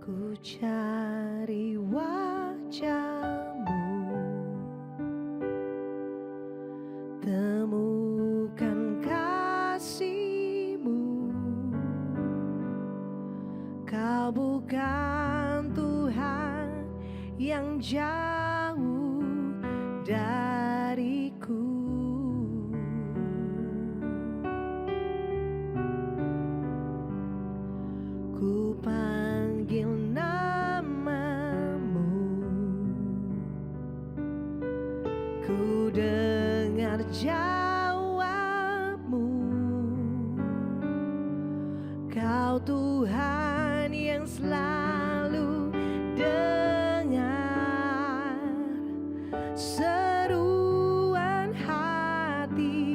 Ku cari wajah-Mu, temukan kasih-Mu. Kau bukan Tuhan yang jauh dariku. Ku panggil namamu, ku dengar jawabmu. Kau Tuhan yang selalu dengar seruan hatiku.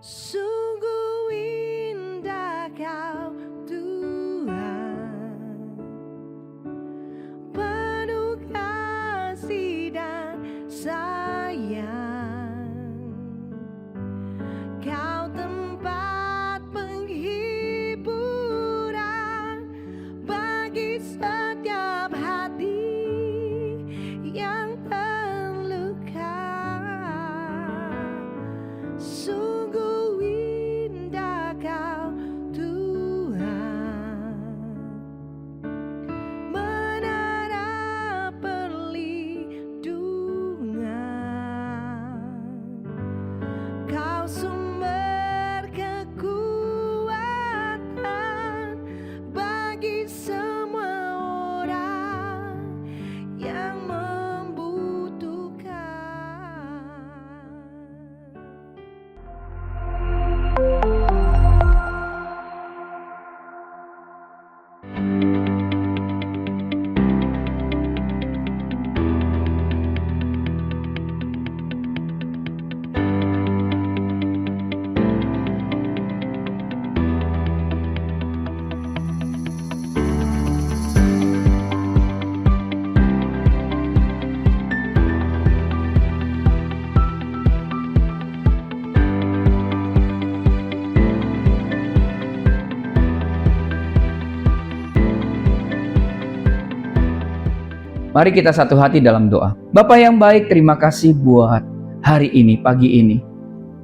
Sungguh indah Kau Tuhan, penuh kasih dan sayang. Kau tempat penghiburan bagi setiap hati yang terluka. Sungguh indah Kau Tuhan, menara perlindungan. Kau sumber kekuatan bagi semua orang yang membutuhkan. Mari kita satu hati dalam doa. Bapa yang baik, terima kasih buat hari ini, pagi ini,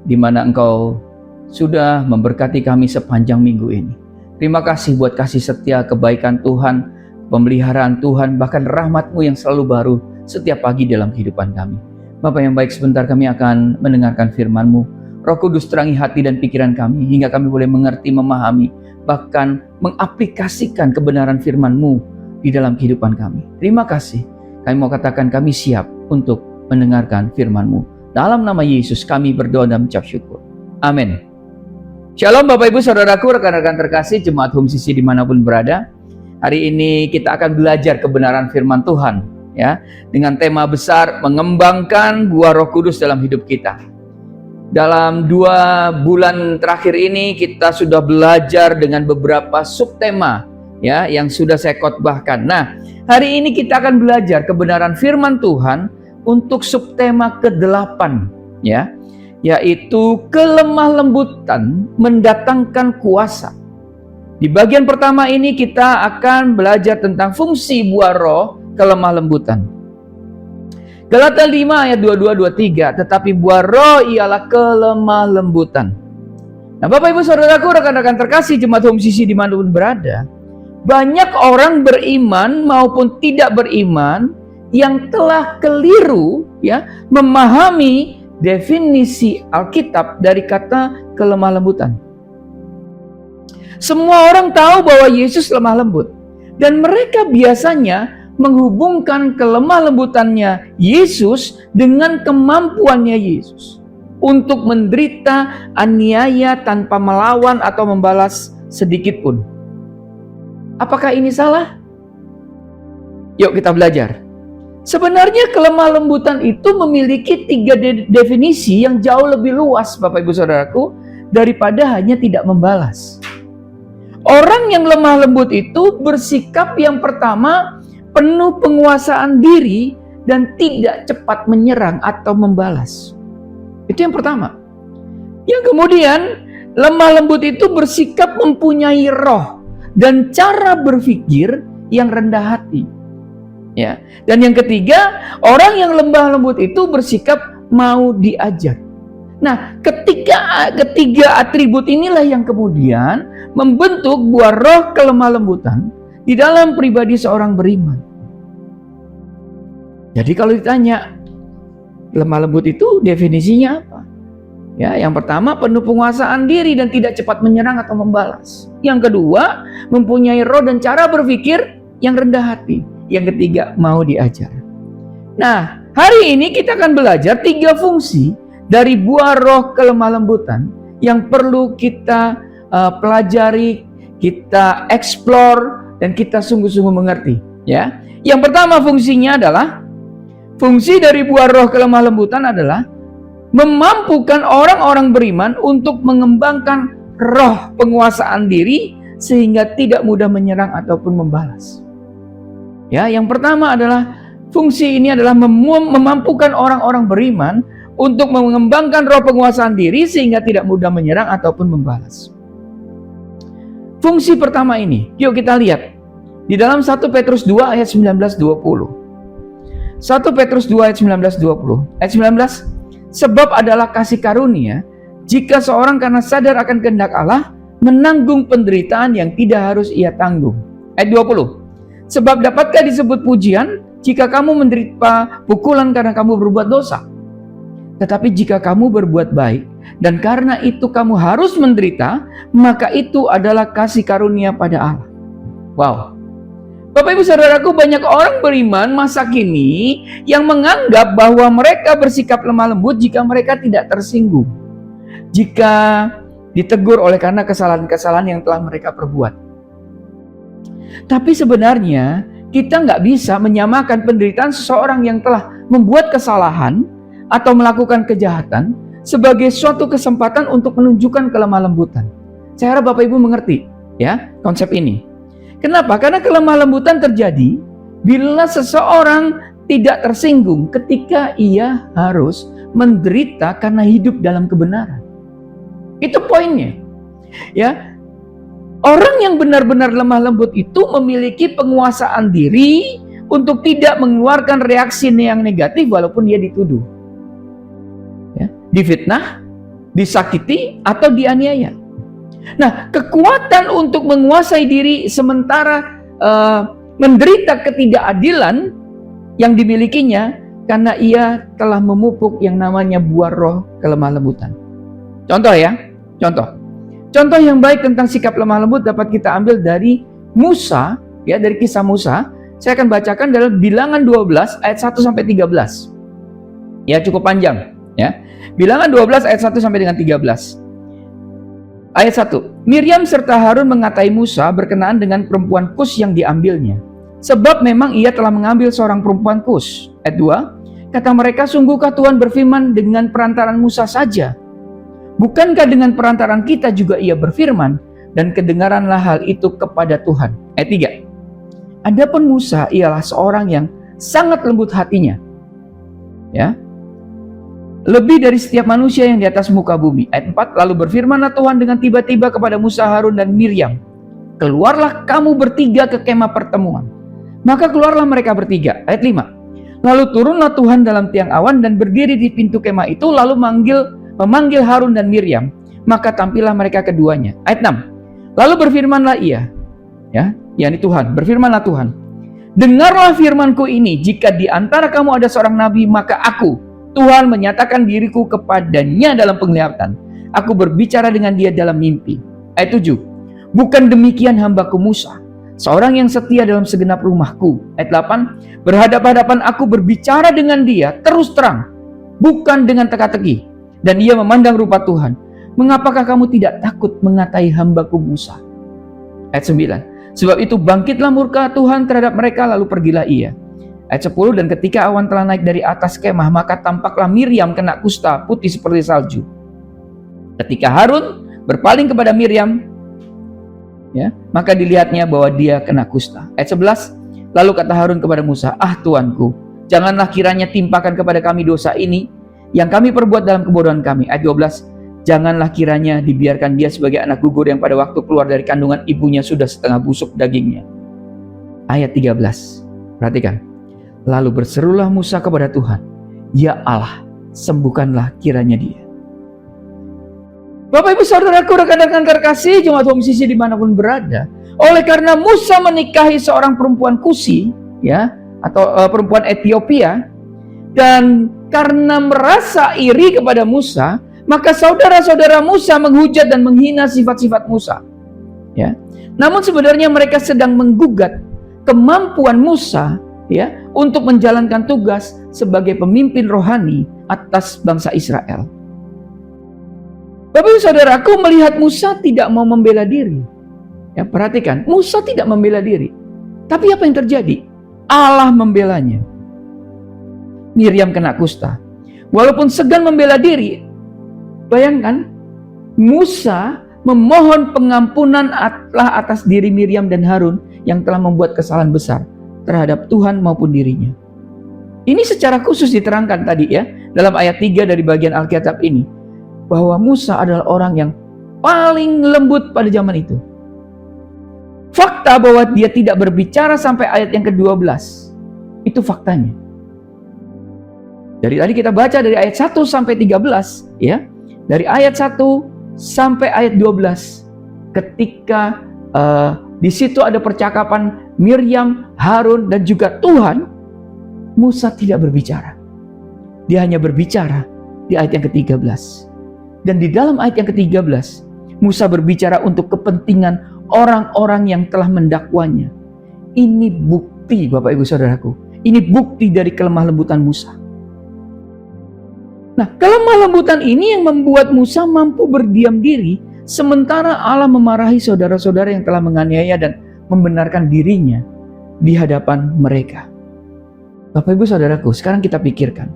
di mana Engkau sudah memberkati kami sepanjang minggu ini. Terima kasih buat kasih setia, kebaikan Tuhan, pemeliharaan Tuhan, bahkan rahmat-Mu yang selalu baru setiap pagi dalam kehidupan kami. Bapa yang baik, sebentar kami akan mendengarkan firman-Mu. Roh Kudus terangi hati dan pikiran kami, hingga kami boleh mengerti, memahami, bahkan mengaplikasikan kebenaran firman-Mu di dalam kehidupan kami. Terima kasih. Kami mau katakan kami siap untuk mendengarkan firman-Mu. Dalam nama Yesus kami berdoa dan mengucap syukur. Amin. Shalom Bapak Ibu Saudaraku, rekan-rekan terkasih, jemaat Home Sisi dimanapun berada. Hari ini kita akan belajar kebenaran firman Tuhan, ya, dengan tema besar mengembangkan buah Roh Kudus dalam hidup kita. Dalam 2 bulan terakhir ini kita sudah belajar dengan beberapa subtema, ya, yang sudah saya khotbahkan. Nah, hari ini kita akan belajar kebenaran firman Tuhan untuk subtema ke-8, ya, yaitu kelemah lembutan mendatangkan kuasa. Di bagian pertama ini kita akan belajar tentang fungsi buah roh kelemah lembutan. Galatia 5 ayat 22-23, tetapi buah roh ialah kelemah lembutan. Nah, Bapak Ibu Saudaraku, rekan-rekan terkasih, jemaat Home Sisi dimanapun berada, banyak orang beriman maupun tidak beriman yang telah keliru, ya, memahami definisi Alkitab dari kata kelemah lembutan. Semua orang tahu bahwa Yesus lemah lembut, dan mereka biasanya menghubungkan kelemah lembutannya Yesus dengan kemampuannya Yesus untuk menderita aniaya tanpa melawan atau membalas sedikit pun. Apakah ini salah? Yuk kita belajar. Sebenarnya kelemah lembutan itu memiliki 3 definisi yang jauh lebih luas, Bapak Ibu Saudaraku, daripada hanya tidak membalas. Orang yang lemah lembut itu bersikap yang pertama penuh penguasaan diri dan tidak cepat menyerang atau membalas. Itu yang pertama. Yang kemudian lemah lembut itu bersikap mempunyai roh dan cara berpikir yang rendah hati. Ya. Dan yang ketiga, orang yang lemah lembut itu bersikap mau diajar. Nah, ketiga atribut inilah yang kemudian membentuk buah roh kelemah lembutan di dalam pribadi seorang beriman. Jadi kalau ditanya lemah lembut itu definisinya apa? Ya, yang pertama penuh penguasaan diri dan tidak cepat menyerang atau membalas. Yang kedua, mempunyai roh dan cara berpikir yang rendah hati. Yang ketiga, mau diajar. Nah, hari ini kita akan belajar 3 fungsi dari buah roh kelemah lembutan yang perlu kita pelajari, kita explore, dan kita sungguh-sungguh mengerti. Ya, yang pertama fungsinya adalah, fungsi dari buah roh kelemah lembutan adalah memampukan orang-orang beriman untuk mengembangkan roh penguasaan diri sehingga tidak mudah menyerang ataupun membalas. Ya, yang pertama adalah fungsi ini adalah memampukan orang-orang beriman untuk mengembangkan roh penguasaan diri sehingga tidak mudah menyerang ataupun membalas. Fungsi pertama ini, yuk kita lihat di dalam 1 Petrus 2 ayat 19-20. 1 Petrus 2 ayat 19-20. Ayat 19, sebab adalah kasih karunia jika seorang karena sadar akan kehendak Allah menanggung penderitaan yang tidak harus ia tanggung. Ayat 20, sebab dapatkah disebut pujian jika kamu menderita pukulan karena kamu berbuat dosa? Tetapi jika kamu berbuat baik dan karena itu kamu harus menderita, maka itu adalah kasih karunia pada Allah. Wow. Bapak Ibu Saudaraku, banyak orang beriman masa kini yang menganggap bahwa mereka bersikap lemah lembut jika mereka tidak tersinggung, jika ditegur oleh karena kesalahan-kesalahan yang telah mereka perbuat. Tapi sebenarnya kita nggak bisa menyamakan penderitaan seseorang yang telah membuat kesalahan atau melakukan kejahatan sebagai suatu kesempatan untuk menunjukkan kelemah lembutan. Saya harap Bapak Ibu mengerti ya konsep ini. Kenapa? Karena kelemah lembutan terjadi bila seseorang tidak tersinggung ketika ia harus menderita karena hidup dalam kebenaran. Itu poinnya. Ya. Orang yang benar-benar lemah lembut itu memiliki penguasaan diri untuk tidak mengeluarkan reaksi yang negatif walaupun dia dituduh. Ya, difitnah, disakiti, atau dianiaya. Nah, kekuatan untuk menguasai diri sementara menderita ketidakadilan yang dimilikinya karena ia telah memupuk yang namanya buah roh kelemah lembutan. Contoh ya, Contoh yang baik tentang sikap lemah lembut dapat kita ambil dari Musa, ya, dari kisah Musa. Saya akan bacakan dalam Bilangan 12 ayat 1 sampai 13. Ya, cukup panjang, ya. Bilangan 12 ayat 1 sampai dengan 13. Ayat 1. Miriam serta Harun mengatai Musa berkenaan dengan perempuan Kus yang diambilnya, sebab memang ia telah mengambil seorang perempuan Kus. Ayat 2. Kata mereka, sungguhkah Tuhan berfirman dengan perantaran Musa saja? Bukankah dengan perantaran kita juga ia berfirman, dan kedengaranlah hal itu kepada Tuhan. Ayat 3. Adapun Musa ialah seorang yang sangat lembut hatinya, ya, lebih dari setiap manusia yang di atas muka bumi. Ayat 4. Lalu berfirmanlah Tuhan dengan tiba-tiba kepada Musa, Harun, dan Miriam, keluarlah kamu bertiga ke kemah pertemuan. Maka keluarlah mereka bertiga. Ayat 5. Lalu turunlah Tuhan dalam tiang awan dan berdiri di pintu kemah itu, lalu memanggil Harun dan Miriam, maka tampillah mereka keduanya. Ayat 6. Lalu berfirmanlah ia, ya, yakni Tuhan, berfirmanlah Tuhan, dengarlah firmanku ini, jika di antara kamu ada seorang nabi, maka aku, Tuhan, menyatakan diriku kepadanya dalam penglihatan. Aku berbicara dengan dia dalam mimpi. Ayat 7. Bukan demikian hambaku Musa, seorang yang setia dalam segenap rumahku. Ayat 8. Berhadap-hadapan aku berbicara dengan dia terus terang, bukan dengan teka-teki. Dan ia memandang rupa Tuhan. Mengapakah kamu tidak takut mengatai hambaku Musa? Ayat 9. Sebab itu bangkitlah murka Tuhan terhadap mereka, lalu pergilah ia. Ayat 10. Dan ketika awan telah naik dari atas kemah, maka tampaklah Miriam kena kusta putih seperti salju. Ketika Harun berpaling kepada Miriam, ya, maka dilihatnya bahwa dia kena kusta. Ayat 11. Lalu kata Harun kepada Musa, ah Tuanku, janganlah kiranya timpakan kepada kami dosa ini yang kami perbuat dalam kebodohan kami. Ayat 12. Janganlah kiranya dibiarkan dia sebagai anak gugur yang pada waktu keluar dari kandungan ibunya sudah setengah busuk dagingnya. Ayat 13. Perhatikan. Lalu berserulah Musa kepada Tuhan, "Ya Allah, sembuhkanlah kiranya dia." Bapak ibu saudaraku, rekan-rekan terkasih, jemaat Home Sisi dimanapun berada, oleh karena Musa menikahi seorang perempuan Kusi, ya, atau perempuan Ethiopia, dan karena merasa iri kepada Musa, maka saudara-saudara Musa menghujat dan menghina sifat-sifat Musa. Ya. Namun sebenarnya mereka sedang menggugat kemampuan Musa, ya, untuk menjalankan tugas sebagai pemimpin rohani atas bangsa Israel. Bapak ibu saudaraku, melihat Musa tidak mau membela diri. Ya, perhatikan, Musa tidak membela diri. Tapi apa yang terjadi? Allah membelanya. Miriam kena kusta. Walaupun segan membela diri, bayangkan, Musa memohon pengampunan atas diri Miriam dan Harun yang telah membuat kesalahan besar terhadap Tuhan maupun dirinya. Ini secara khusus diterangkan tadi, ya, dalam ayat 3 dari bagian Alkitab ini, bahwa Musa adalah orang yang paling lembut pada zaman itu. Fakta bahwa dia tidak berbicara sampai ayat yang ke-12, itu faktanya. Dari tadi kita baca dari ayat 1 sampai 13, ya. Dari ayat 1 sampai ayat 12, ketika di situ ada percakapan Miriam, Harun, dan juga Tuhan, Musa tidak berbicara. Dia hanya berbicara di ayat yang ke-13. Dan di dalam ayat yang ke-13, Musa berbicara untuk kepentingan orang-orang yang telah mendakwanya. Ini bukti, Bapak Ibu Saudaraku, ini bukti dari kelemah lembutan Musa. Nah, kelemah lembutan ini yang membuat Musa mampu berdiam diri, sementara Allah memarahi saudara-saudara yang telah menganiaya dan membenarkan dirinya di hadapan mereka. Bapak Ibu Saudaraku, sekarang kita pikirkan,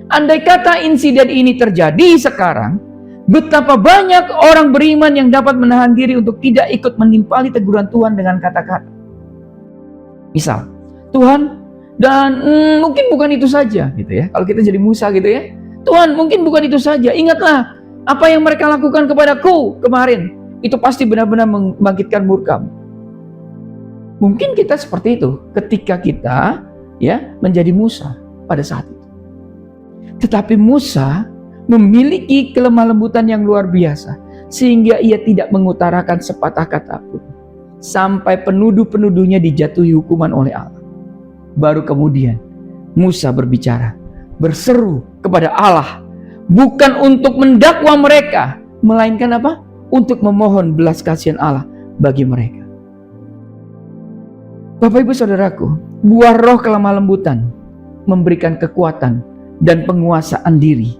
andai kata insiden ini terjadi sekarang, betapa banyak orang beriman yang dapat menahan diri untuk tidak ikut menimpali teguran Tuhan dengan kata-kata. Misal, Tuhan, dan mungkin bukan itu saja, gitu ya. Kalau kita jadi Musa gitu ya, Tuhan, mungkin bukan itu saja. Ingatlah apa yang mereka lakukan kepadaku kemarin. Itu pasti benar-benar membangkitkan murka-Mu. Mungkin kita seperti itu ketika kita, ya, menjadi Musa pada saat itu. Tetapi Musa memiliki kelemah lembutan yang luar biasa, sehingga ia tidak mengutarakan sepatah kata pun, sampai penuduh-penuduhnya dijatuhi hukuman oleh Allah. Baru kemudian Musa berbicara, berseru kepada Allah, bukan untuk mendakwa mereka, melainkan apa? Untuk memohon belas kasihan Allah bagi mereka. Bapak Ibu Saudaraku, buah roh kelemah lembutan memberikan kekuatan dan penguasaan diri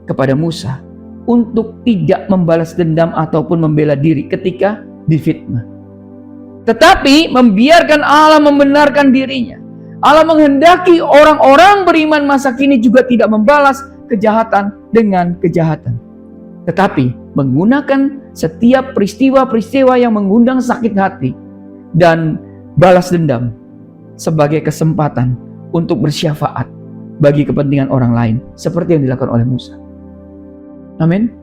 kepada Musa untuk tidak membalas dendam ataupun membela diri ketika difitnah. Tetapi membiarkan Allah membenarkan dirinya. Allah menghendaki orang-orang beriman masa kini juga tidak membalas kejahatan dengan kejahatan, tetapi menggunakan setiap peristiwa-peristiwa yang mengundang sakit hati dan balas dendam sebagai kesempatan untuk bersyafaat bagi kepentingan orang lain, seperti yang dilakukan oleh Musa. Amin.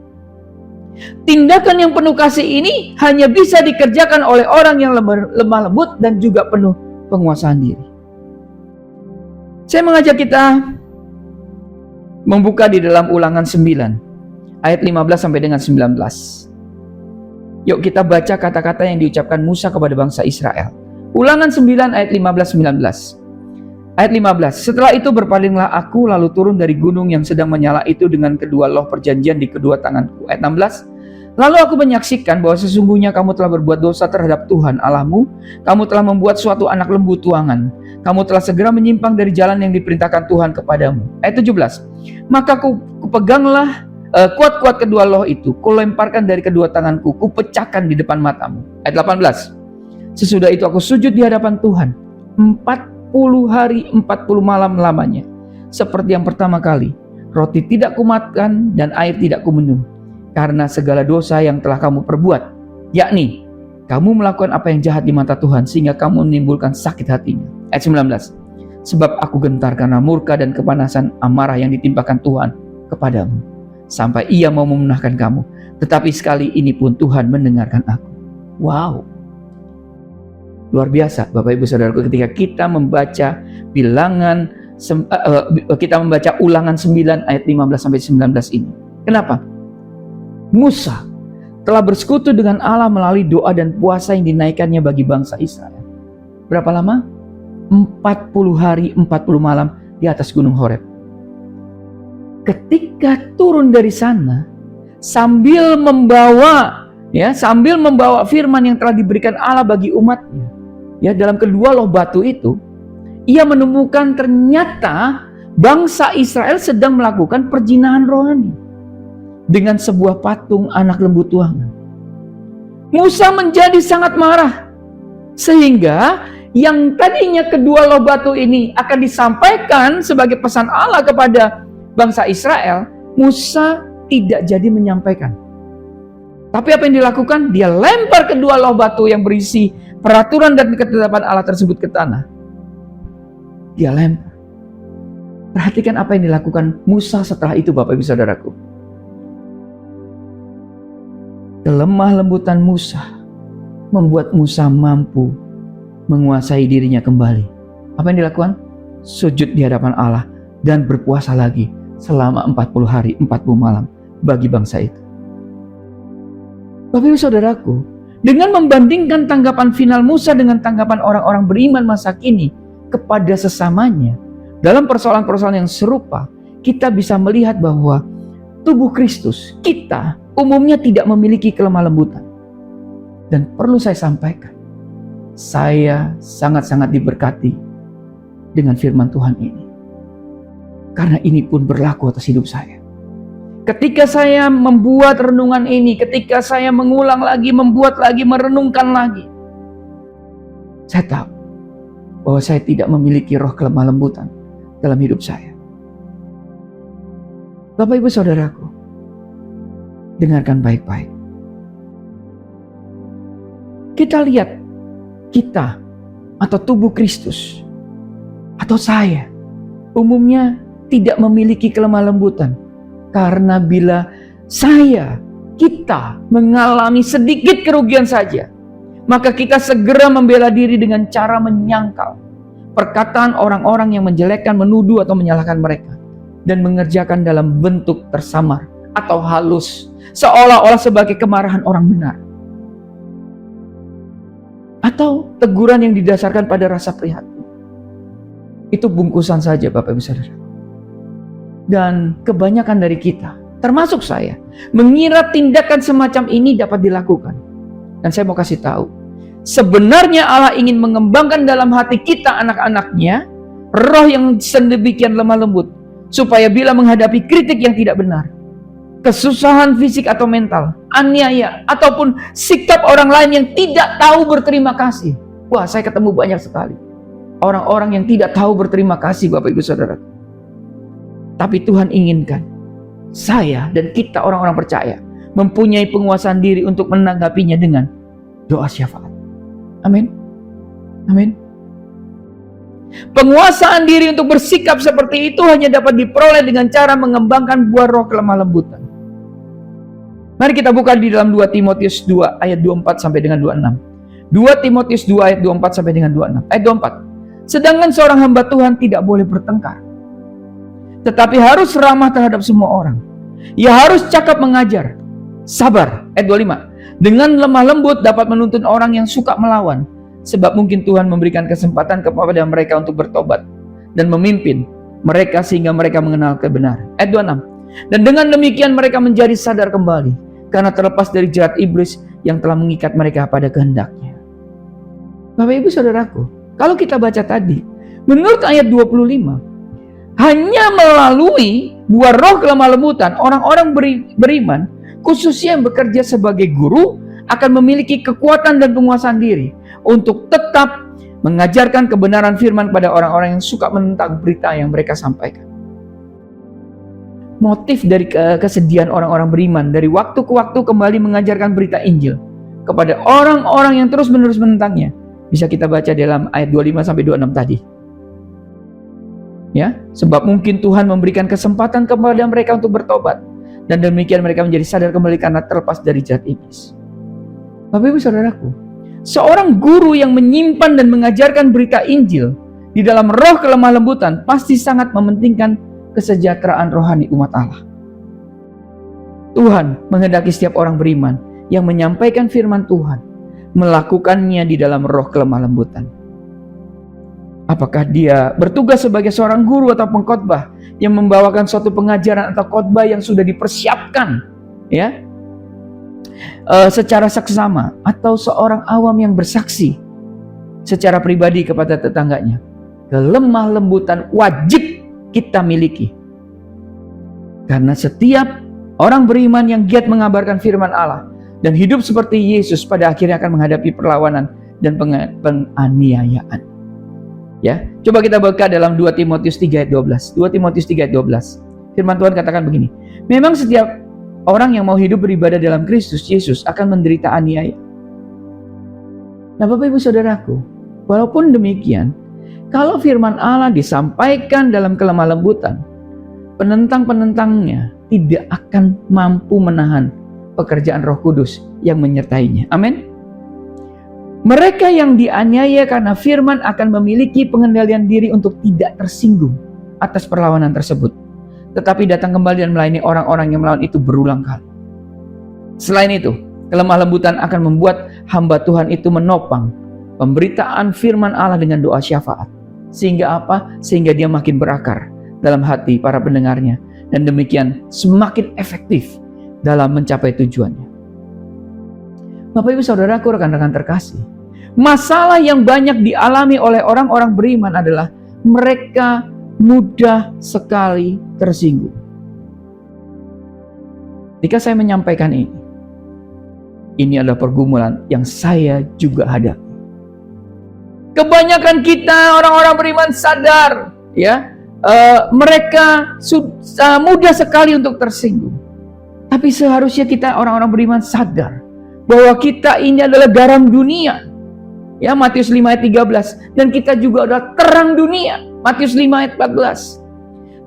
Tindakan yang penuh kasih ini hanya bisa dikerjakan oleh orang yang lemah lembut dan juga penuh penguasaan diri. Saya mengajak kita membuka di dalam Ulangan 9 ayat 15 sampai dengan 19. Yuk kita baca kata-kata yang diucapkan Musa kepada bangsa Israel. Ulangan 9 ayat 15-19. Ayat 15, setelah itu berpalinglah aku lalu turun dari gunung yang sedang menyala itu dengan kedua loh perjanjian di kedua tanganku. Ayat 16, lalu aku menyaksikan bahwa sesungguhnya kamu telah berbuat dosa terhadap Tuhan Allahmu. Kamu telah membuat suatu anak lembu tuangan. Kamu telah segera menyimpang dari jalan yang diperintahkan Tuhan kepadamu. Ayat 17, maka kupeganglah kuat-kuat kedua loh itu, kulemparkan dari kedua tanganku, kupecahkan di depan matamu. Ayat 18, sesudah itu aku sujud di hadapan Tuhan 40 hari 40 malam lamanya. Seperti yang pertama kali, roti tidak kumakan dan air tidak kuminum, karena segala dosa yang telah kamu perbuat, yakni kamu melakukan apa yang jahat di mata Tuhan, sehingga kamu menimbulkan sakit hatinya. Ayat 19, sebab aku gentar karena murka dan kepanasan amarah yang ditimpakan Tuhan kepadamu. sampai ia mau memunahkan kamu. Tetapi sekali ini pun Tuhan mendengarkan aku. Wow. Luar biasa Bapak Ibu Saudaraku, ketika kita membaca Ulangan 9 ayat 15 sampai 19 ini. Kenapa? Musa telah bersekutu dengan Allah melalui doa dan puasa yang dinaikannya bagi bangsa Israel. Berapa lama? 40 hari 40 malam di atas gunung Horeb. Ketika turun dari sana sambil membawa firman yang telah diberikan Allah bagi umatnya, dalam kedua loh batu itu, ia menemukan ternyata bangsa Israel sedang melakukan perzinahan rohani dengan sebuah patung anak lembu tuangan. Musa menjadi sangat marah, sehingga yang tadinya kedua loh batu ini akan disampaikan sebagai pesan Allah kepada bangsa Israel, Musa tidak jadi menyampaikan. Tapi apa yang dilakukan? Dia lempar kedua loh batu yang berisi peraturan dan ketetapan Allah tersebut ke tanah. Dia lempar. Perhatikan apa yang dilakukan Musa setelah itu, Bapak Ibu Saudaraku. Kelemah lembutan Musa membuat Musa mampu menguasai dirinya kembali. Apa yang dilakukan? Sujud di hadapan Allah dan berpuasa lagi selama 40 hari 40 malam bagi bangsa itu. Bapak Ibu Saudaraku, dengan membandingkan tanggapan final Musa dengan tanggapan orang-orang beriman masa kini kepada sesamanya dalam persoalan-persoalan yang serupa, kita bisa melihat bahwa tubuh Kristus kita umumnya tidak memiliki kelemah lembutan. Dan perlu saya sampaikan, saya sangat-sangat diberkati dengan firman Tuhan ini. Karena ini pun berlaku atas hidup saya. Ketika saya membuat renungan ini, ketika saya mengulang lagi, membuat lagi, merenungkan lagi, saya tahu bahwa saya tidak memiliki roh kelemah lembutan dalam hidup saya. Bapak Ibu Saudaraku, dengarkan baik-baik. Kita lihat, kita atau tubuh Kristus atau saya umumnya tidak memiliki kelemah lembutan. Karena bila kita mengalami sedikit kerugian saja, maka kita segera membela diri dengan cara menyangkal perkataan orang-orang yang menjelekkan, menuduh atau menyalahkan mereka, dan mengerjakan dalam bentuk tersamar atau halus, seolah-olah sebagai kemarahan orang benar, atau teguran yang didasarkan pada rasa prihatin. Itu bungkusan saja, Bapak Ibu Saudara. Dan kebanyakan dari kita, termasuk saya, mengira tindakan semacam ini dapat dilakukan. Dan saya mau kasih tahu, sebenarnya Allah ingin mengembangkan dalam hati kita anak-anaknya roh yang sedemikian lemah lembut, supaya bila menghadapi kritik yang tidak benar, kesusahan fisik atau mental, aniaya, ataupun sikap orang lain yang tidak tahu berterima kasih. Wah, saya ketemu banyak sekali orang-orang yang tidak tahu berterima kasih, Bapak Ibu Saudara. Tapi Tuhan inginkan saya dan kita orang-orang percaya mempunyai penguasaan diri untuk menanggapinya dengan doa syafaat. Amin. Amin. Penguasaan diri untuk bersikap seperti itu hanya dapat diperoleh dengan cara mengembangkan buah roh kelemah lembutan. Mari kita buka di dalam 2 Timotius 2 ayat 24 sampai dengan 26. 2 Timotius 2 ayat 24 sampai dengan 26. Ayat 24. Sedangkan seorang hamba Tuhan tidak boleh bertengkar, tetapi harus ramah terhadap semua orang. Ia harus cakap mengajar, sabar. Ayat 25. Dengan lemah lembut dapat menuntun orang yang suka melawan, sebab mungkin Tuhan memberikan kesempatan kepada mereka untuk bertobat dan memimpin mereka sehingga mereka mengenal kebenaran. Ayat 26. Dan dengan demikian mereka menjadi sadar kembali karena terlepas dari jerat iblis yang telah mengikat mereka pada kehendaknya. Bapak Ibu Saudaraku, kalau kita baca tadi, menurut ayat 25, hanya melalui buah roh kelemah lembutan, orang-orang beriman, khususnya yang bekerja sebagai guru, akan memiliki kekuatan dan penguasaan diri untuk tetap mengajarkan kebenaran firman kepada orang-orang yang suka menentang berita yang mereka sampaikan. Motif dari kesediaan orang-orang beriman dari waktu ke waktu kembali mengajarkan berita Injil kepada orang-orang yang terus-menerus menentangnya, bisa kita baca dalam ayat 25 sampai 26 tadi. Ya, sebab mungkin Tuhan memberikan kesempatan kepada mereka untuk bertobat Dan demikian mereka menjadi sadar kembali karena terlepas dari jerat iblis. Bapak Ibu Saudaraku, seorang guru yang menyimpan dan mengajarkan berita Injil di dalam roh kelemah lembutan pasti sangat mementingkan kesejahteraan rohani umat Allah. Tuhan menghendaki setiap orang beriman yang menyampaikan firman Tuhan melakukannya di dalam roh kelemah lembutan. Apakah dia bertugas sebagai seorang guru atau pengkhotbah yang membawakan suatu pengajaran atau khotbah yang sudah dipersiapkan, ya, secara saksama, atau seorang awam yang bersaksi secara pribadi kepada tetangganya? Kelemah lembutan wajib kita miliki, karena setiap orang beriman yang giat mengabarkan firman Allah dan hidup seperti Yesus pada akhirnya akan menghadapi perlawanan dan penganiayaan. Ya, coba kita buka dalam 2 Timotius 3 ayat 12. 2 Timotius 3 ayat 12. Firman Tuhan katakan begini. Memang setiap orang yang mau hidup beribadah dalam Kristus Yesus akan menderita aniaya. Nah, Bapak Ibu Saudaraku, walaupun demikian, kalau firman Allah disampaikan dalam kelemah lembutan, penentang-penentangnya tidak akan mampu menahan pekerjaan Roh Kudus yang menyertainya. Amin. Mereka yang dianiaya karena firman akan memiliki pengendalian diri untuk tidak tersinggung atas perlawanan tersebut, tetapi datang kembali dan melayani orang-orang yang melawan itu berulang kali. Selain itu, kelemah lembutan akan membuat hamba Tuhan itu menopang pemberitaan firman Allah dengan doa syafaat. Sehingga apa? Sehingga dia makin berakar dalam hati para pendengarnya, dan demikian semakin efektif dalam mencapai tujuannya. Bapak Ibu Saudaraku, rekan-rekan terkasih, masalah yang banyak dialami oleh orang-orang beriman adalah mereka mudah sekali tersinggung. Jika saya menyampaikan ini adalah pergumulan yang saya juga hadapi. Kebanyakan kita orang-orang beriman sadar, ya, mereka mudah sekali untuk tersinggung. Tapi seharusnya kita orang-orang beriman sadar bahwa kita ini adalah garam dunia. Ya, Matius 5 ayat 13. Dan kita juga adalah terang dunia. Matius 5 ayat 14.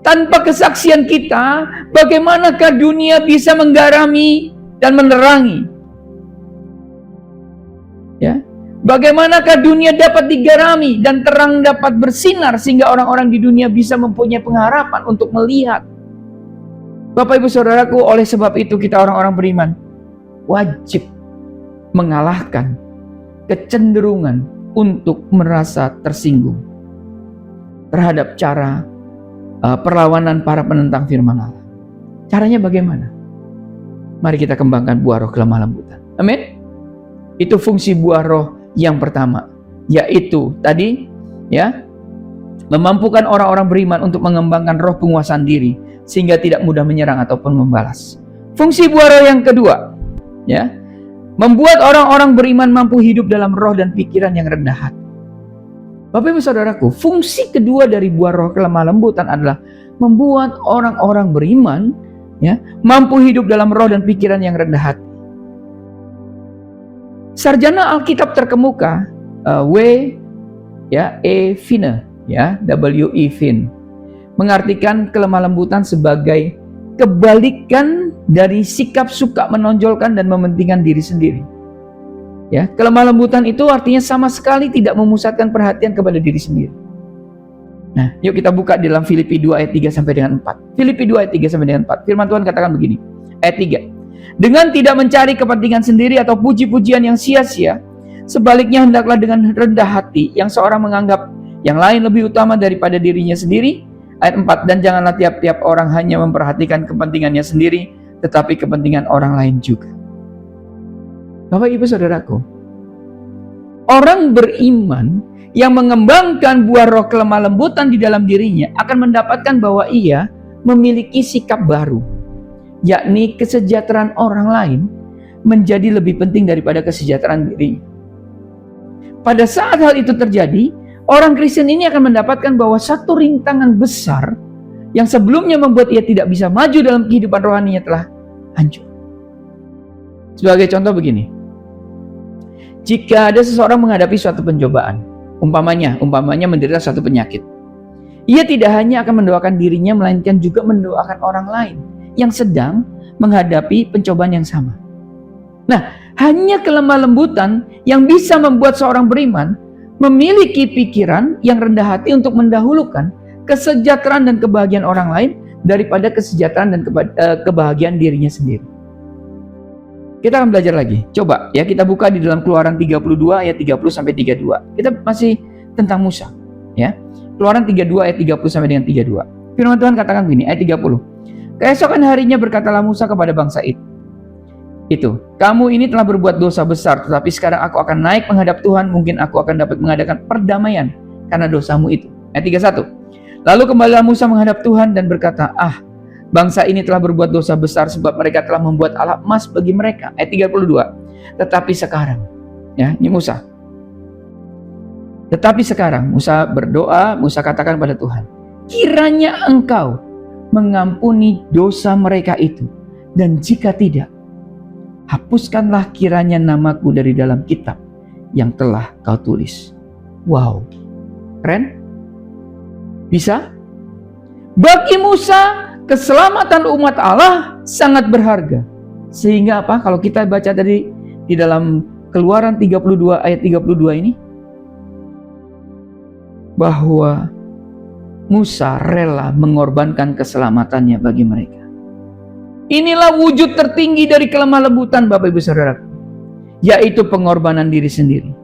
Tanpa kesaksian kita, bagaimanakah dunia bisa menggarami dan menerangi? Ya, bagaimanakah dunia dapat digarami dan terang dapat bersinar sehingga orang-orang di dunia bisa mempunyai pengharapan untuk melihat? Bapak Ibu Saudaraku, oleh sebab itu kita orang-orang beriman wajib mengalahkan kecenderungan untuk merasa tersinggung terhadap cara perlawanan para penentang firman Allah. Caranya bagaimana? Mari kita kembangkan buah roh kelemah lembutan. Amin. Itu fungsi buah roh yang pertama, yaitu tadi, ya, memampukan orang-orang beriman untuk mengembangkan roh penguasaan diri sehingga tidak mudah menyerang ataupun membalas. Fungsi buah roh yang kedua, ya, membuat orang-orang beriman mampu hidup dalam roh dan pikiran yang rendah hati. Bapak Ibu Saudaraku, fungsi kedua dari buah roh kelemah lembutan adalah membuat orang-orang beriman, ya, mampu hidup dalam roh dan pikiran yang rendah hati. Sarjana Alkitab terkemuka W.E. Fine, ya, W.E. Fine, mengartikan kelemah lembutan sebagai kebalikan dari sikap suka menonjolkan dan mementingkan diri sendiri. Ya, kelemah lembutan itu artinya sama sekali tidak memusatkan perhatian kepada diri sendiri. Nah, yuk kita buka di dalam Filipi 2 ayat 3 sampai dengan 4. Filipi 2 ayat 3 sampai dengan 4. Firman Tuhan katakan begini. Ayat 3. Dengan tidak mencari kepentingan sendiri atau puji-pujian yang sia-sia, sebaliknya hendaklah dengan rendah hati yang seorang menganggap yang lain lebih utama daripada dirinya sendiri. Ayat 4, dan janganlah tiap-tiap orang hanya memperhatikan kepentingannya sendiri, tetapi kepentingan orang lain juga. Bapak Ibu Saudaraku, orang beriman yang mengembangkan buah roh kelemah lembutan di dalam dirinya akan mendapatkan bahwa ia memiliki sikap baru, yakni kesejahteraan orang lain menjadi lebih penting daripada kesejahteraan dirinya. Pada saat hal itu terjadi, orang Kristen ini akan mendapatkan bahwa satu rintangan besar yang sebelumnya membuat ia tidak bisa maju dalam kehidupan rohaninya telah hancur. Sebagai contoh begini, jika ada seseorang menghadapi suatu pencobaan, umpamanya menderita suatu penyakit, ia tidak hanya akan mendoakan dirinya, melainkan juga mendoakan orang lain yang sedang menghadapi pencobaan yang sama. Nah, hanya kelemah lembutan yang bisa membuat seorang beriman memiliki pikiran yang rendah hati untuk mendahulukan kesejahteraan dan kebahagiaan orang lain daripada kesejahteraan dan kebahagiaan dirinya sendiri. Kita akan belajar lagi. Coba ya, kita buka di dalam Keluaran 32 ayat 30 sampai 32. Kita masih tentang Musa, ya. Keluaran 32 ayat 30 sampai dengan 32. Firman Tuhan katakan begini, ayat 30. Keesokan harinya berkatalah Musa kepada bangsa itu, kamu ini telah berbuat dosa besar, tetapi sekarang aku akan naik menghadap Tuhan, mungkin aku akan dapat mengadakan perdamaian karena dosamu itu. Ayat 31. Lalu kembalilah Musa menghadap Tuhan dan berkata, bangsa ini telah berbuat dosa besar sebab mereka telah membuat alat emas bagi mereka. Ayat 32. Tetapi sekarang, ya, ini Musa. Tetapi sekarang Musa berdoa, Musa katakan pada Tuhan, kiranya Engkau mengampuni dosa mereka itu, dan jika tidak, hapuskanlah kiranya namaku dari dalam kitab yang telah Kau tulis. Wow, keren? Bisa? Bagi Musa, keselamatan umat Allah sangat berharga. Sehingga apa? Kalau kita baca tadi di dalam Keluaran 32 ayat 32 ini, bahwa Musa rela mengorbankan keselamatannya bagi mereka. Inilah wujud tertinggi dari kelemah lembutan, Bapak Ibu Saudara, yaitu pengorbanan diri sendiri.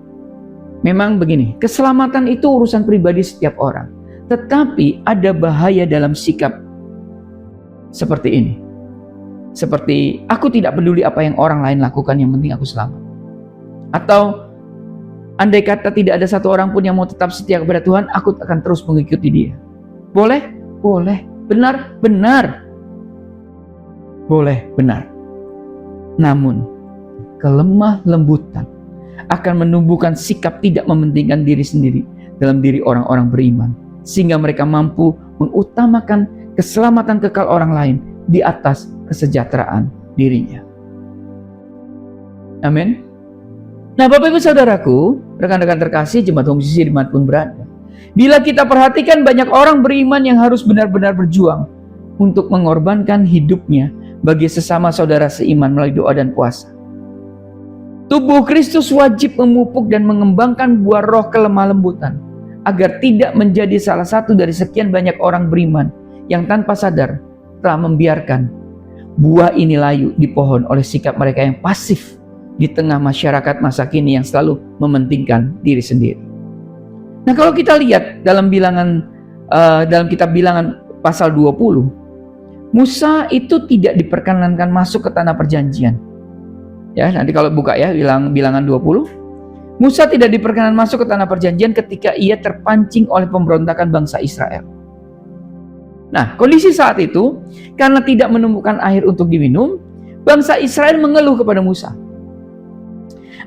Memang begini, keselamatan itu urusan pribadi setiap orang, tetapi ada bahaya dalam sikap seperti ini. Seperti, aku tidak peduli apa yang orang lain lakukan, yang penting aku selamat. Atau andai kata tidak ada satu orang pun yang mau tetap setia kepada Tuhan, aku akan terus mengikuti dia. Boleh? Boleh. Benar? Benar. Boleh, benar. Namun, kelemah lembutan akan menumbuhkan sikap tidak mementingkan diri sendiri dalam diri orang-orang beriman, sehingga mereka mampu mengutamakan keselamatan kekal orang lain di atas kesejahteraan dirinya. Amin. Nah, Bapak Ibu Saudaraku, rekan-rekan terkasih, jemaat Home CC dimanapun berada, bila kita perhatikan banyak orang beriman yang harus benar-benar berjuang untuk mengorbankan hidupnya bagi sesama saudara seiman melalui doa dan puasa. Tubuh Kristus wajib memupuk dan mengembangkan buah roh kelemah lembutan agar tidak menjadi salah satu dari sekian banyak orang beriman yang tanpa sadar telah membiarkan buah ini layu di pohon oleh sikap mereka yang pasif di tengah masyarakat masa kini yang selalu mementingkan diri sendiri. Nah, kalau kita lihat dalam dalam kitab Bilangan pasal 20, Musa itu tidak diperkenankan masuk ke tanah perjanjian. Ya, nanti kalau buka ya Bilangan 20, Musa tidak diperkenankan masuk ke tanah perjanjian ketika ia terpancing oleh pemberontakan bangsa Israel. Nah, kondisi saat itu, karena tidak menemukan air untuk diminum, bangsa Israel mengeluh kepada Musa.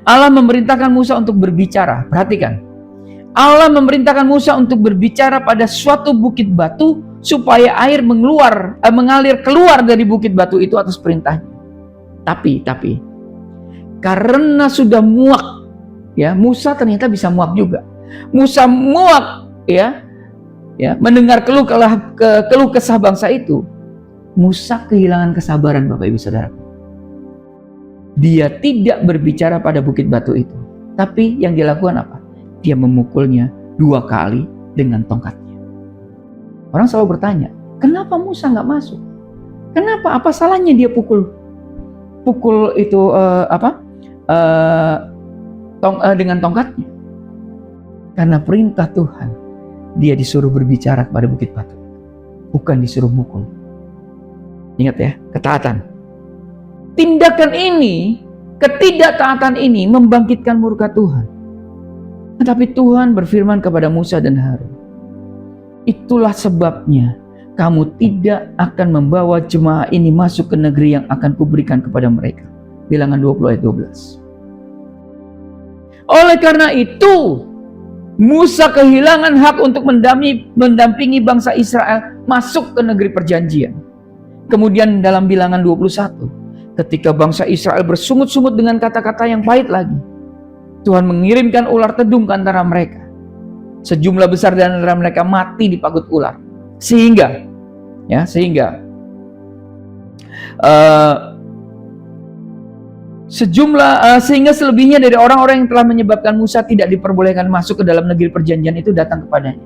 Allah memerintahkan Musa untuk berbicara. Perhatikan. Allah memerintahkan Musa untuk berbicara pada suatu bukit batu supaya air mengalir keluar dari bukit batu itu atas perintahnya. Tapi karena sudah muak, ya, Musa ternyata bisa muak juga. Musa muak, ya, mendengar keluh kesah bangsa itu. Musa kehilangan kesabaran, Bapak Ibu Saudara. Dia tidak berbicara pada bukit batu itu. Tapi yang dilakukan apa? Dia memukulnya 2 kali dengan tongkatnya. Orang selalu bertanya, kenapa Musa nggak masuk? Kenapa? Apa salahnya dia pukul itu dengan tongkatnya? Karena perintah Tuhan, dia disuruh berbicara kepada bukit batu, bukan disuruh mukul. Ingat ya, ketaatan. Tindakan ini, ketidaktaatan ini membangkitkan murka Tuhan. Tetapi Tuhan berfirman kepada Musa dan Harun, itulah sebabnya kamu tidak akan membawa jemaah ini masuk ke negeri yang akan kuberikan kepada mereka. Bilangan 20 ayat 12. Oleh karena itu, Musa kehilangan hak untuk mendampingi bangsa Israel masuk ke negeri perjanjian. Kemudian dalam Bilangan 21, ketika bangsa Israel bersungut-sungut dengan kata-kata yang pahit lagi, Tuhan mengirimkan ular tedung ke antara mereka. Sejumlah besar di antara mereka mati dipagut ular. Sehingga Sehingga selebihnya dari orang-orang yang telah menyebabkan Musa tidak diperbolehkan masuk ke dalam negeri perjanjian itu datang kepadanya.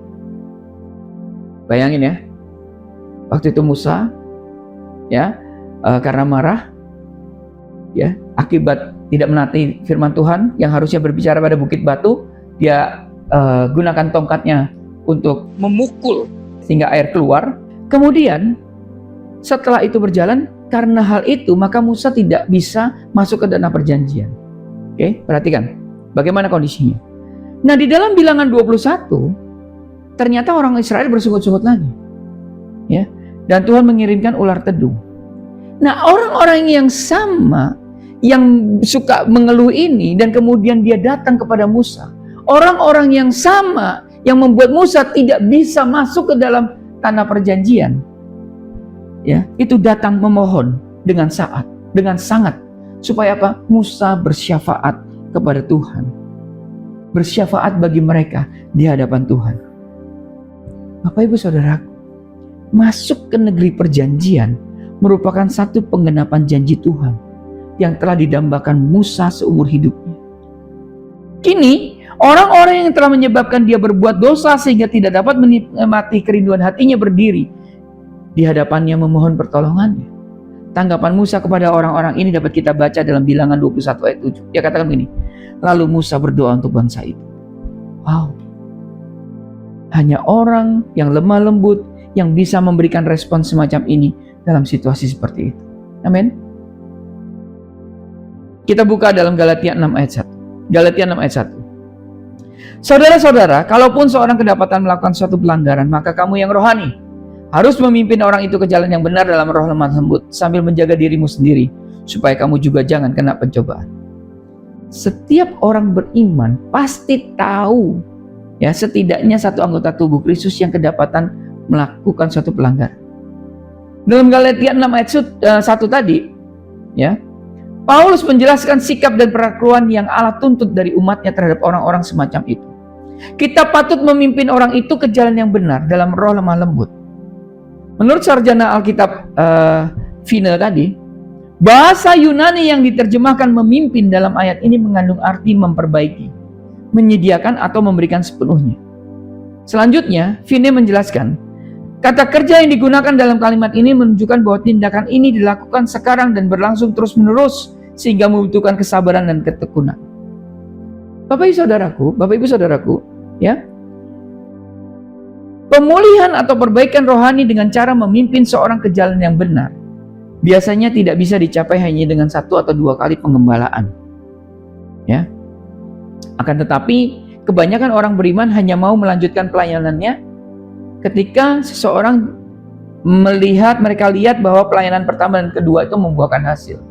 Bayangin ya, waktu itu Musa ya karena marah ya akibat tidak menaati firman Tuhan yang harusnya berbicara pada bukit batu, dia gunakan tongkatnya untuk memukul sehingga air keluar. Kemudian setelah itu berjalan, karena hal itu maka Musa tidak bisa masuk ke tanah perjanjian. Oke, perhatikan bagaimana kondisinya. Nah, di dalam Bilangan 21 ternyata orang Israel bersungut-sungut lagi. Ya. Dan Tuhan mengirimkan ular tedung. Nah, orang-orang yang sama yang suka mengeluh ini dan kemudian dia datang kepada Musa. Orang-orang yang sama yang membuat Musa tidak bisa masuk ke dalam tanah perjanjian. Ya, itu datang memohon dengan sangat supaya apa? Musa bersyafaat kepada Tuhan. Bersyafaat bagi mereka di hadapan Tuhan. Bapak Ibu Saudaraku, masuk ke negeri perjanjian merupakan satu penggenapan janji Tuhan yang telah didambakan Musa seumur hidupnya. Kini, orang-orang yang telah menyebabkan dia berbuat dosa sehingga tidak dapat menikmati kerinduan hatinya berdiri di hadapannya memohon pertolongannya. Tanggapan Musa kepada orang-orang ini dapat kita baca dalam Bilangan 21 ayat 7. Dia katakan begini, lalu Musa berdoa untuk bangsa itu. Wow. Hanya orang yang lemah lembut yang bisa memberikan respon semacam ini dalam situasi seperti itu. Amin. Kita buka dalam Galatia 6 ayat 1. Galatia 6 ayat 1. Saudara-saudara, kalaupun seorang kedapatan melakukan suatu pelanggaran, maka kamu yang rohani harus memimpin orang itu ke jalan yang benar dalam roh lemah lembut, sambil menjaga dirimu sendiri, supaya kamu juga jangan kena pencobaan. Setiap orang beriman pasti tahu, ya, setidaknya satu anggota tubuh Kristus yang kedapatan melakukan suatu pelanggaran. Dalam Galatia 6 ayat 1 tadi, ya, Paulus menjelaskan sikap dan perlakuan yang Allah tuntut dari umatnya terhadap orang-orang semacam itu. Kita patut memimpin orang itu ke jalan yang benar dalam roh lemah lembut. Menurut sarjana Alkitab Fine tadi, bahasa Yunani yang diterjemahkan memimpin dalam ayat ini mengandung arti memperbaiki, menyediakan atau memberikan sepenuhnya. Selanjutnya, Fine menjelaskan, kata kerja yang digunakan dalam kalimat ini menunjukkan bahwa tindakan ini dilakukan sekarang dan berlangsung terus-menerus sehingga membutuhkan kesabaran dan ketekunan. Bapak Ibu Saudaraku, ya. Pemulihan atau perbaikan rohani dengan cara memimpin seorang ke jalan yang benar biasanya tidak bisa dicapai hanya dengan 1 atau 2 kali penggembalaan. Ya. Akan tetapi, kebanyakan orang beriman hanya mau melanjutkan pelayanannya ketika seseorang mereka lihat bahwa pelayanan pertama dan kedua itu membuahkan hasil.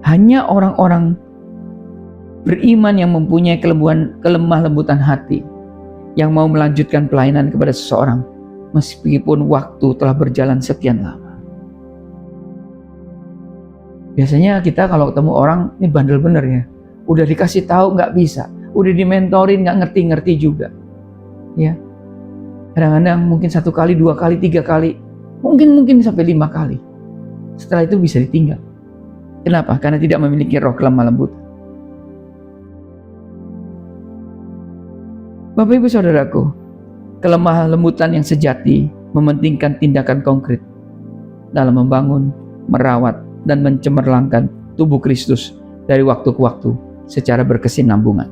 Hanya orang-orang beriman yang mempunyai kelemah lembutan hati yang mau melanjutkan pelayanan kepada seseorang meskipun waktu telah berjalan sekian lama. Biasanya kita kalau ketemu orang, ini bandel bener ya, udah dikasih tahu nggak bisa, udah dimentorin nggak ngerti-ngerti juga, ya. Kadang-kadang mungkin 1 kali, 2 kali, 3 kali, mungkin sampai 5 kali. Setelah itu bisa ditinggal. Kenapa? Karena tidak memiliki roh kelemah lembut. Bapak Ibu Saudaraku, kelemah lembutan yang sejati mementingkan tindakan konkret dalam membangun, merawat, dan mencemerlangkan tubuh Kristus dari waktu ke waktu secara berkesinambungan.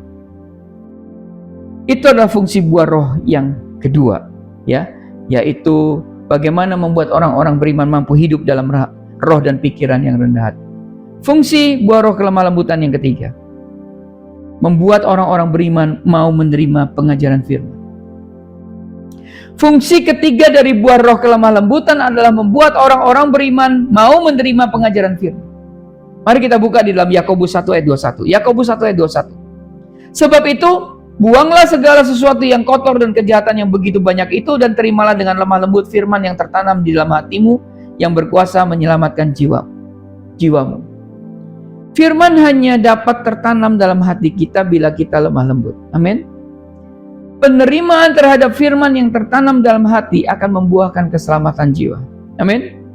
Itu adalah fungsi buah roh yang kedua, ya, yaitu bagaimana membuat orang-orang beriman mampu hidup dalam roh dan pikiran yang rendah hati. Fungsi buah roh kelemah lembutan yang ketiga, membuat orang-orang beriman mau menerima pengajaran firman. Fungsi ketiga dari buah roh kelemah lembutan adalah membuat orang-orang beriman mau menerima pengajaran firman. Mari kita buka di dalam Yakobus 1 ayat 21. Yakobus 1 ayat 21. Sebab itu, buanglah segala sesuatu yang kotor dan kejahatan yang begitu banyak itu dan terimalah dengan lemah lembut firman yang tertanam di dalam hatimu yang berkuasa menyelamatkan jiwamu. Firman hanya dapat tertanam dalam hati kita bila kita lemah lembut. Amin. Penerimaan terhadap firman yang tertanam dalam hati akan membuahkan keselamatan jiwa. Amin.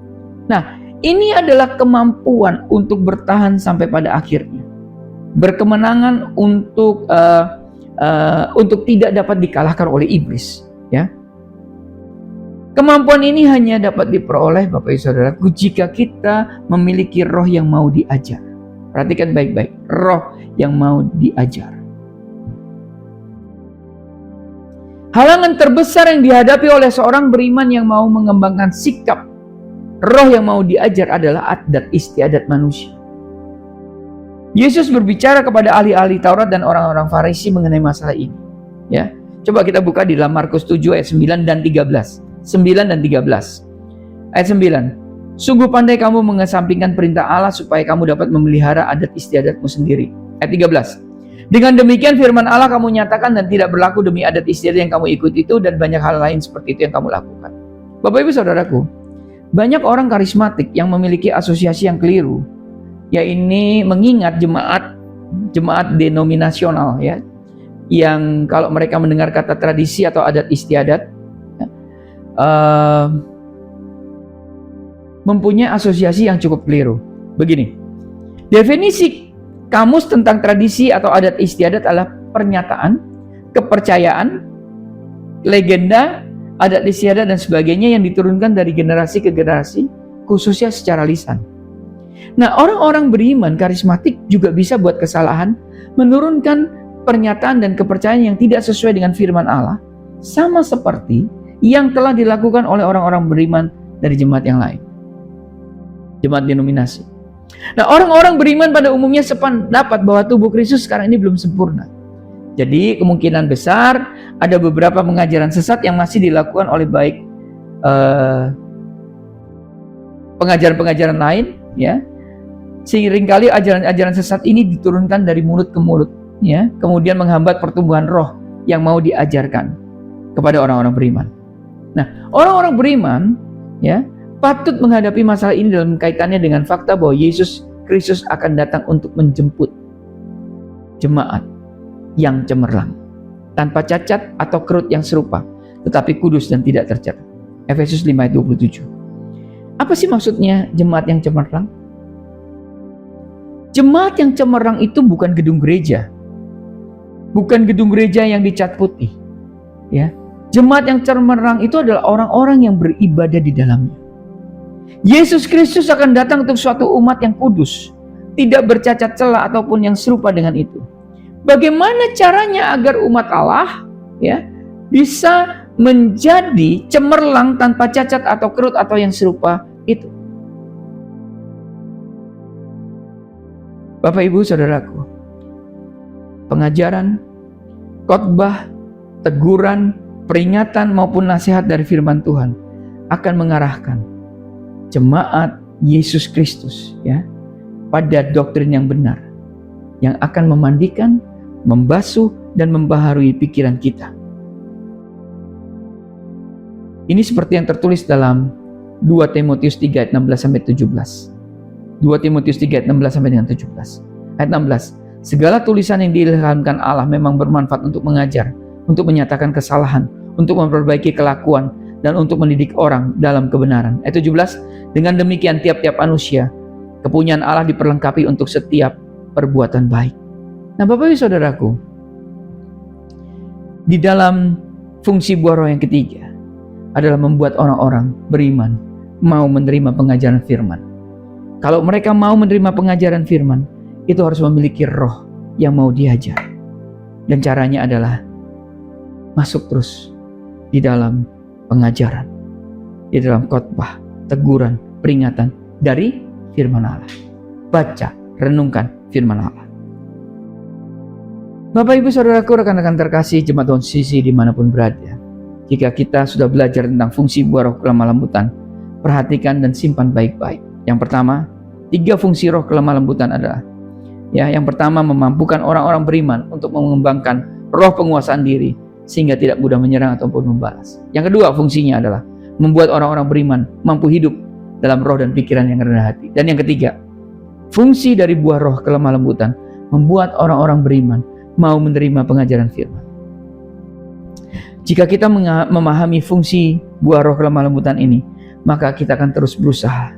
Nah, ini adalah kemampuan untuk bertahan sampai pada akhirnya. Berkemenangan untuk tidak dapat dikalahkan oleh iblis, ya. Kemampuan ini hanya dapat diperoleh Bapak Ibu Saudaraku jika kita memiliki roh yang mau diajar. Perhatikan baik-baik, roh yang mau diajar. Halangan terbesar yang dihadapi oleh seorang beriman yang mau mengembangkan sikap roh yang mau diajar adalah adat istiadat manusia. Yesus berbicara kepada ahli-ahli Taurat dan orang-orang Farisi mengenai masalah ini. Ya, coba kita buka di dalam Markus 7 ayat 9 dan 13. 9 dan 13. Ayat 9. Sungguh pandai kamu mengesampingkan perintah Allah supaya kamu dapat memelihara adat istiadatmu sendiri. Ayat 13. Dengan demikian firman Allah kamu nyatakan dan tidak berlaku demi adat istiadat yang kamu ikuti itu dan banyak hal lain seperti itu yang kamu lakukan. Bapak Ibu Saudaraku, banyak orang karismatik yang memiliki asosiasi yang keliru, yaitu mengingat jemaat denominasional, ya, yang kalau mereka mendengar kata tradisi atau adat istiadat, mempunyai asosiasi yang cukup keliru. Begini, definisi kamus tentang tradisi atau adat istiadat adalah pernyataan, kepercayaan, legenda, adat istiadat dan sebagainya yang diturunkan dari generasi ke generasi, khususnya secara lisan. Nah, orang-orang beriman karismatik juga bisa buat kesalahan, menurunkan pernyataan dan kepercayaan yang tidak sesuai dengan firman Allah, sama seperti yang telah dilakukan oleh orang-orang beriman dari jemaat yang lain, jemaat denominasi. Nah, orang-orang beriman pada umumnya sependapat bahwa tubuh Kristus sekarang ini belum sempurna. Jadi kemungkinan besar ada beberapa pengajaran sesat yang masih dilakukan oleh baik pengajaran-pengajaran lain, ya. Seringkali ajaran-ajaran sesat ini diturunkan dari mulut ke mulut, ya, kemudian menghambat pertumbuhan roh yang mau diajarkan kepada orang-orang beriman. Nah, orang-orang beriman, ya, patut menghadapi masalah ini dalam kaitannya dengan fakta bahwa Yesus Kristus akan datang untuk menjemput jemaat yang cemerlang, tanpa cacat atau kerut yang serupa, tetapi kudus dan tidak tercatat. Efesus 5 ayat 27. Apa sih maksudnya jemaat yang cemerlang? Jemaat yang cemerlang itu bukan gedung gereja. Bukan gedung gereja yang dicat putih, ya. Jemaat yang cemerlang itu adalah orang-orang yang beribadah di dalamnya. Yesus Kristus akan datang untuk suatu umat yang kudus, tidak bercacat celah ataupun yang serupa dengan itu. Bagaimana caranya agar umat Allah, ya, bisa menjadi cemerlang tanpa cacat atau kerut atau yang serupa itu? Bapak Ibu Saudaraku, pengajaran, khotbah, teguran, peringatan maupun nasihat dari firman Tuhan akan mengarahkan jemaat Yesus Kristus, ya, pada doktrin yang benar yang akan memandikan, membasuh dan membaharui pikiran kita. Ini seperti yang tertulis dalam 2 Timotius 3 ayat 16 sampai 17. 2 Timotius 3 ayat 16 sampai dengan 17. Ayat 16. Segala tulisan yang diilhamkan Allah memang bermanfaat untuk mengajar, untuk menyatakan kesalahan, untuk memperbaiki kelakuan, dan untuk mendidik orang dalam kebenaran. Ayat 17, dengan demikian tiap-tiap manusia, kepunyaan Allah diperlengkapi untuk setiap perbuatan baik. Nah, Bapak Ibu Saudaraku, di dalam fungsi buah roh yang ketiga adalah membuat orang-orang beriman mau menerima pengajaran firman. Kalau mereka mau menerima pengajaran firman, itu harus memiliki roh yang mau diajar. Dan caranya adalah masuk terus di dalam pengajaran, di dalam khotbah, teguran, peringatan dari firman Allah. Baca, renungkan firman Allah. Bapak Ibu Saudaraku, rekan-rekan terkasih jemaat Tuhan Sisi dimanapun berada, jika kita sudah belajar tentang fungsi buah roh kelemah lembutan, perhatikan dan simpan baik-baik. Yang pertama, 3 fungsi roh kelemah lembutan adalah, ya, yang pertama memampukan orang-orang beriman untuk mengembangkan roh penguasaan diri sehingga tidak mudah menyerang ataupun membalas. Yang kedua fungsinya adalah membuat orang-orang beriman mampu hidup dalam roh dan pikiran yang rendah hati. Dan yang ketiga, fungsi dari buah roh kelemah lembutan membuat orang-orang beriman mau menerima pengajaran firman. Jika kita memahami fungsi buah roh kelemah lembutan ini, maka kita akan terus berusaha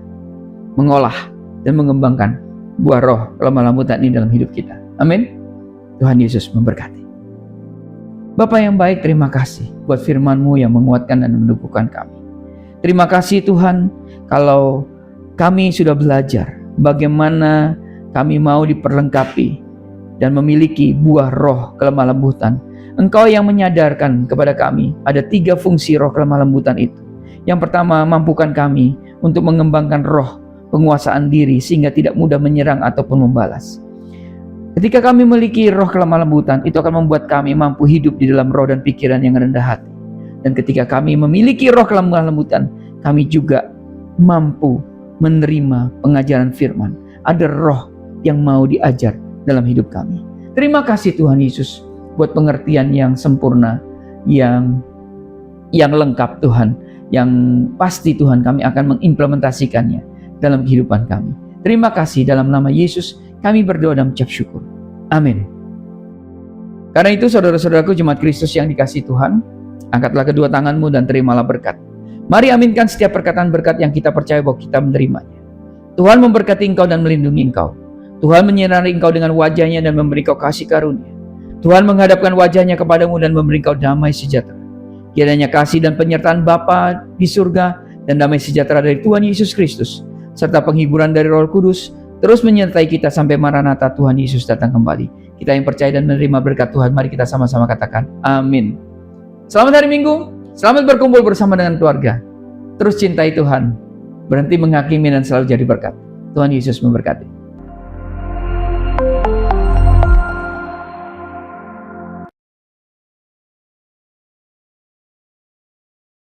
mengolah dan mengembangkan buah roh kelemah lembutan ini dalam hidup kita. Amin. Tuhan Yesus memberkati. Bapa yang baik, terima kasih buat firman-Mu yang menguatkan dan mendukungkan kami. Terima kasih Tuhan, kalau kami sudah belajar bagaimana kami mau diperlengkapi dan memiliki buah roh kelemah lembutan. Engkau yang menyadarkan kepada kami ada 3 fungsi roh kelemah lembutan itu. Yang pertama, mampukan kami untuk mengembangkan roh penguasaan diri sehingga tidak mudah menyerang ataupun membalas. Ketika kami memiliki roh kelemah lembutan, itu akan membuat kami mampu hidup di dalam roh dan pikiran yang rendah hati. Dan ketika kami memiliki roh kelemah lembutan, kami juga mampu menerima pengajaran firman. Ada roh yang mau diajar dalam hidup kami. Terima kasih Tuhan Yesus buat pengertian yang sempurna, yang lengkap Tuhan, yang pasti Tuhan kami akan mengimplementasikannya dalam kehidupan kami. Terima kasih, dalam nama Yesus kami berdoa dan mengucap syukur. Amin. Karena itu saudara-saudaraku jemaat Kristus yang dikasihi Tuhan, angkatlah kedua tanganmu dan terimalah berkat. Mari aminkan setiap perkataan berkat yang kita percaya bahwa kita menerimanya. Tuhan memberkati engkau dan melindungi engkau. Tuhan menyinari engkau dengan wajahnya dan memberi engkau kasih karunia. Tuhan menghadapkan wajahnya kepadamu dan memberi engkau damai sejahtera. Kiranya kasih dan penyertaan Bapa di surga dan damai sejahtera dari Tuhan Yesus Kristus serta penghiburan dari Roh Kudus terus menyertai kita sampai Maranatha Tuhan Yesus datang kembali. Kita yang percaya dan menerima berkat Tuhan, mari kita sama-sama katakan amin. Selamat hari Minggu, selamat berkumpul bersama dengan keluarga. Terus cintai Tuhan, berhenti menghakimi dan selalu jadi berkat. Tuhan Yesus memberkati.